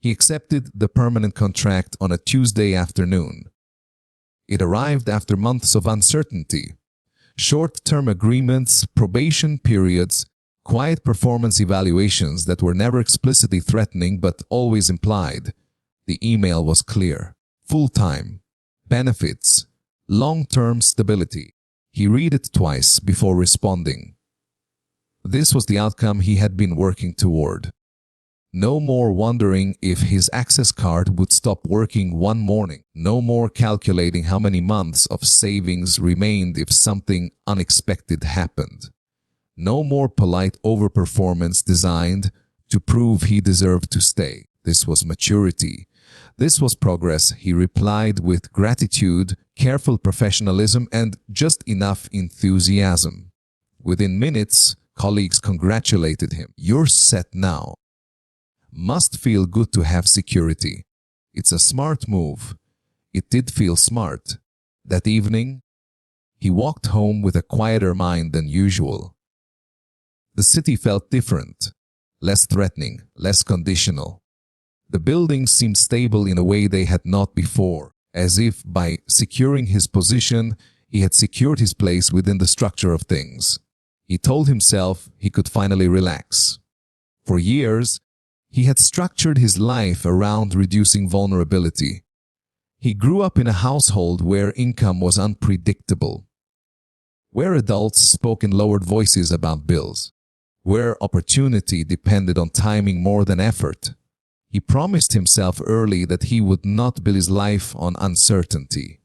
He accepted the permanent contract on a Tuesday afternoon. It arrived after months of uncertainty. Short-term agreements, probation periods, quiet performance evaluations that were never explicitly threatening but always implied. The email was clear. Full-time, benefits, long-term stability. He read it twice before responding. This was the outcome he had been working toward. No more wondering if his access card would stop working one morning. No more calculating how many months of savings remained if something unexpected happened. No more polite overperformance designed to prove he deserved to stay. This was maturity. This was progress. He replied with gratitude, careful professionalism, and just enough enthusiasm. Within minutes, colleagues congratulated him. "You're set now." Must feel good to have security. It's a smart move. It did feel smart. That evening, he walked home with a quieter mind than usual. The city felt different, less threatening, less conditional. The buildings seemed stable in a way they had not before, as if by securing his position, he had secured his place within the structure of things. He told himself he could finally relax. For years, he had structured his life around reducing vulnerability. He grew up in a household where income was unpredictable, where adults spoke in lowered voices about bills, where opportunity depended on timing more than effort. He promised himself early that he would not build his life on uncertainty.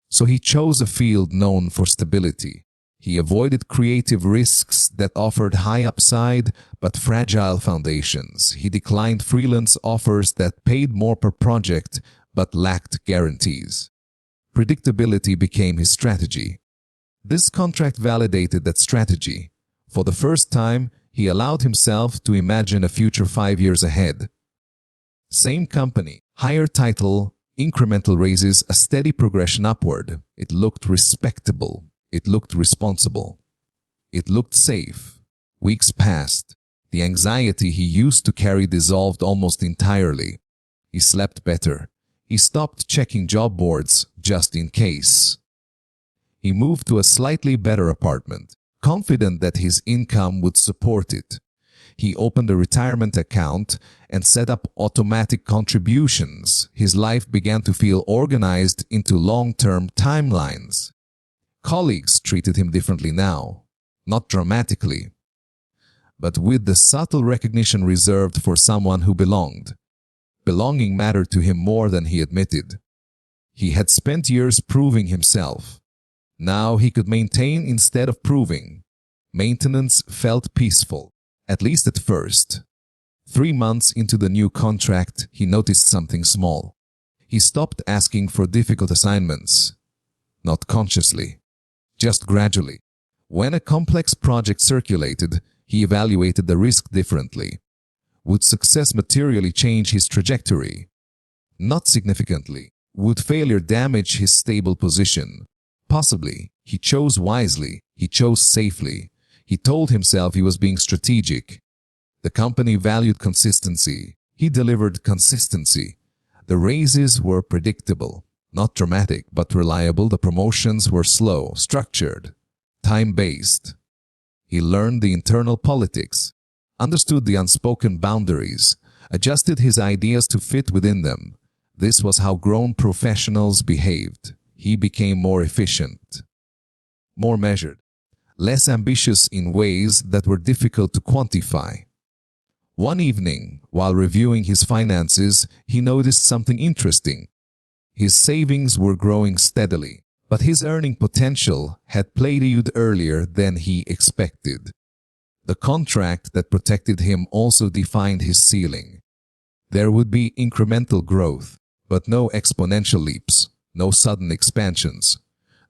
So he chose a field known for stability. He avoided creative risks that offered high upside but fragile foundations. He declined freelance offers that paid more per project but lacked guarantees. Predictability became his strategy. This contract validated that strategy. For the first time, he allowed himself to imagine a future 5 years ahead. Same company, higher title, incremental raises, a steady progression upward. It looked respectable. It looked responsible. It looked safe. Weeks passed. The anxiety he used to carry dissolved almost entirely. He slept better. He stopped checking job boards just in case. He moved to a slightly better apartment, confident that his income would support it. He opened a retirement account and set up automatic contributions. His life began to feel organized into long-term timelines. Colleagues treated him differently now, not dramatically, but with the subtle recognition reserved for someone who belonged. Belonging mattered to him more than he admitted. He had spent years proving himself. Now he could maintain instead of proving. Maintenance felt peaceful, at least at first. 3 months into the new contract, he noticed something small. He stopped asking for difficult assignments, not consciously. Just gradually. When a complex project circulated, he evaluated the risk differently. Would success materially change his trajectory? Not significantly. Would failure damage his stable position? Possibly. He chose wisely. He chose safely. He told himself he was being strategic. The company valued consistency. He delivered consistency. The raises were predictable. Not dramatic, but reliable. The promotions were slow, structured, time-based. He learned the internal politics, understood the unspoken boundaries, adjusted his ideas to fit within them. This was how grown professionals behaved. He became more efficient, more measured, less ambitious in ways that were difficult to quantify. One evening, while reviewing his finances, he noticed something interesting. His savings were growing steadily, but his earning potential had plateaued earlier than he expected. The contract that protected him also defined his ceiling. There would be incremental growth, but no exponential leaps, no sudden expansions,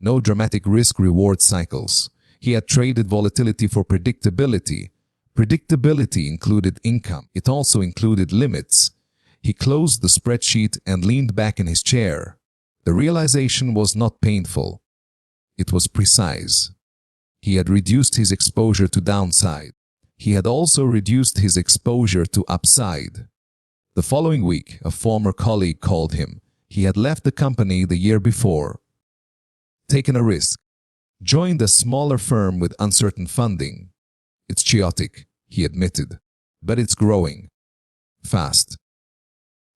no dramatic risk-reward cycles. He had traded volatility for predictability. Predictability included income. It also included limits. He closed the spreadsheet and leaned back in his chair. The realization was not painful. It was precise. He had reduced his exposure to downside. He had also reduced his exposure to upside. The following week, a former colleague called him. He had left the company the year before, taken a risk, joined a smaller firm with uncertain funding. It's chaotic, he admitted, but it's growing fast.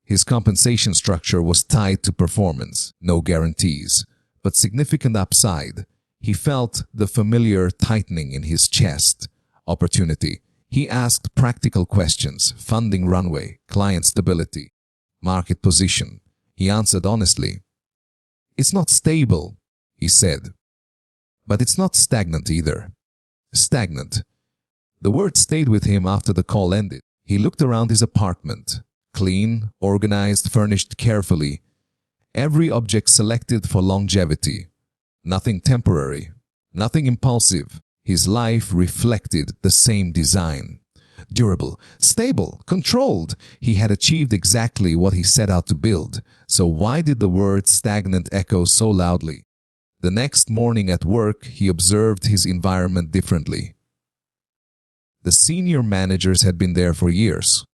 His compensation structure was tied to performance, no guarantees, but significant upside. He felt the familiar tightening in his chest. Opportunity. He asked practical questions: funding runway, client stability, market position. He answered honestly. It's not stable, he said, but it's not stagnant either. Stagnant. The word stayed with him after the call ended. He looked around his apartment. Clean, organized, furnished carefully. Every object selected for longevity. Nothing temporary, nothing impulsive. His life reflected the same design. Durable, stable, controlled. He had achieved exactly what he set out to build. So why did the word stagnant echo so loudly? The next morning at work, he observed his environment differently. The senior managers had been there for years.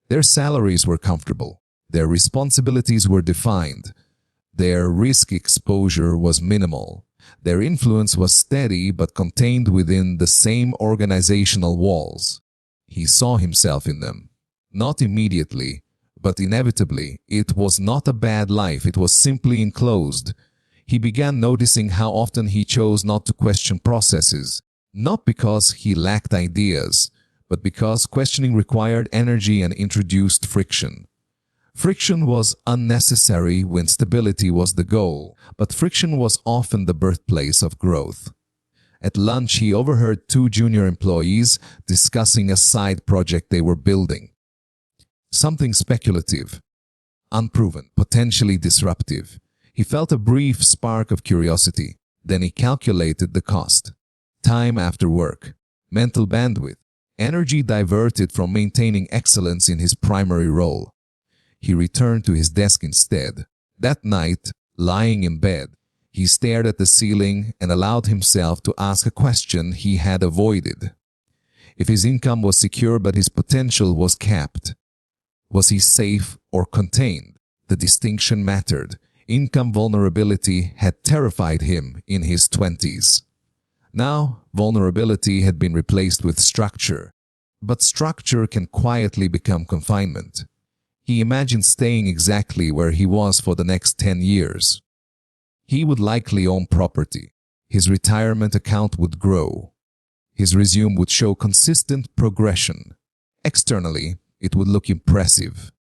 Their salaries were comfortable. Their responsibilities were defined. Their risk exposure was minimal. Their influence was steady but contained within the same organizational walls. He saw himself in them. Not immediately, but inevitably. It was not a bad life, it was simply enclosed. He began noticing how often he chose not to question processes, not because he lacked ideas, but because questioning required energy and introduced friction. Friction was unnecessary when stability was the goal, but friction was often the birthplace of growth. At lunch, he overheard two junior employees discussing a side project they were building. Something speculative, unproven, potentially disruptive. He felt a brief spark of curiosity. Then he calculated the cost. Time after work, mental bandwidth, energy diverted from maintaining excellence in his primary role. He returned to his desk instead. That night, lying in bed, he stared at the ceiling and allowed himself to ask a question he had avoided. If his income was secure but his potential was capped, was he safe or contained? The distinction mattered. Income vulnerability had terrified him in his 20s. Now, vulnerability had been replaced with structure. But structure can quietly become confinement. He imagined staying exactly where he was for the next 10 years. He would likely own property. His retirement account would grow. His resume would show consistent progression. Externally, it would look impressive.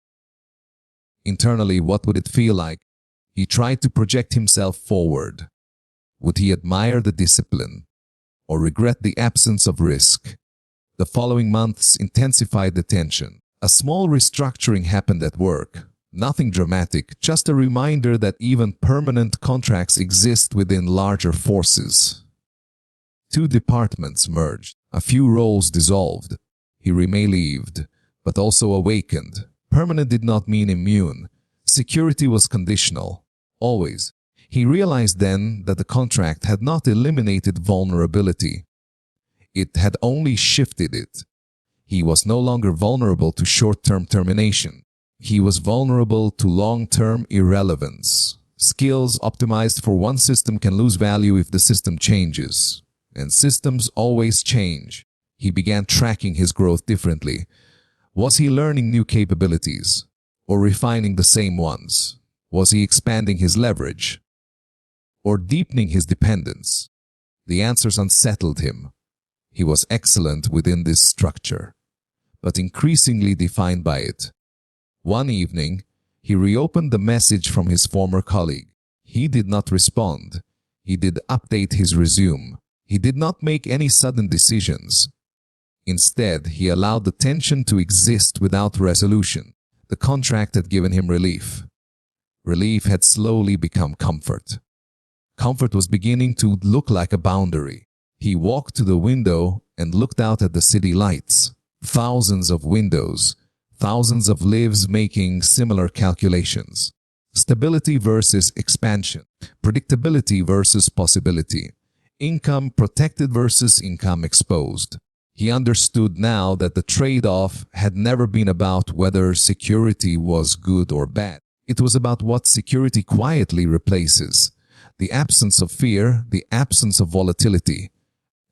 Internally, what would it feel like? He tried to project himself forward. Would he admire the discipline or regret the absence of risk? The following months intensified the tension. A small restructuring happened at work. Nothing dramatic, just a reminder that even permanent contracts exist within larger forces. Two departments merged. A few roles dissolved. He relieved, but also awakened. Permanent did not mean immune. Security was conditional. Always. He realized then that the contract had not eliminated vulnerability. It had only shifted it. He was no longer vulnerable to short-term termination. He was vulnerable to long-term irrelevance. Skills optimized for one system can lose value if the system changes. And systems always change. He began tracking his growth differently. Was he learning new capabilities or refining the same ones? Was he expanding his leverage or deepening his dependence? The answers unsettled him. He was excellent within this structure, but increasingly defined by it. One evening, he reopened the message from his former colleague. He did not respond. He did update his resume. He did not make any sudden decisions. Instead, he allowed the tension to exist without resolution. The contract had given him relief. Relief had slowly become comfort. Comfort was beginning to look like a boundary. He walked to the window and looked out at the city lights. Thousands of windows, thousands of lives making similar calculations. Stability versus expansion. Predictability versus possibility. Income protected versus income exposed. He understood now that the trade-off had never been about whether security was good or bad. It was about what security quietly replaces: the absence of fear, the absence of volatility,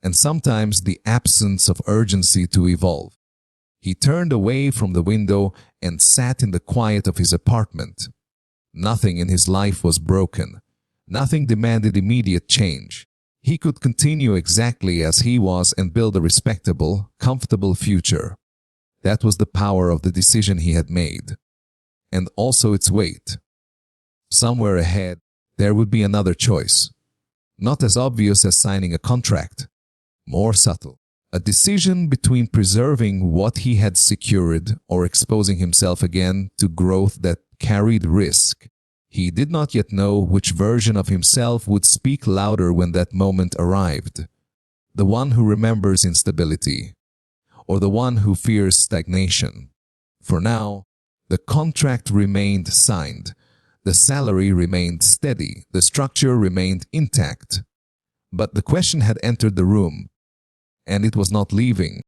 and sometimes the absence of urgency to evolve. He turned away from the window and sat in the quiet of his apartment. Nothing in his life was broken. Nothing demanded immediate change. He could continue exactly as he was and build a respectable, comfortable future. That was the power of the decision he had made. And also its weight. Somewhere ahead, there would be another choice. Not as obvious as signing a contract. More subtle. A decision between preserving what he had secured or exposing himself again to growth that carried risk. He did not yet know which version of himself would speak louder when that moment arrived. The one who remembers instability, or the one who fears stagnation. For now, the contract remained signed. The salary remained steady. The structure remained intact. But the question had entered the room, and it was not leaving.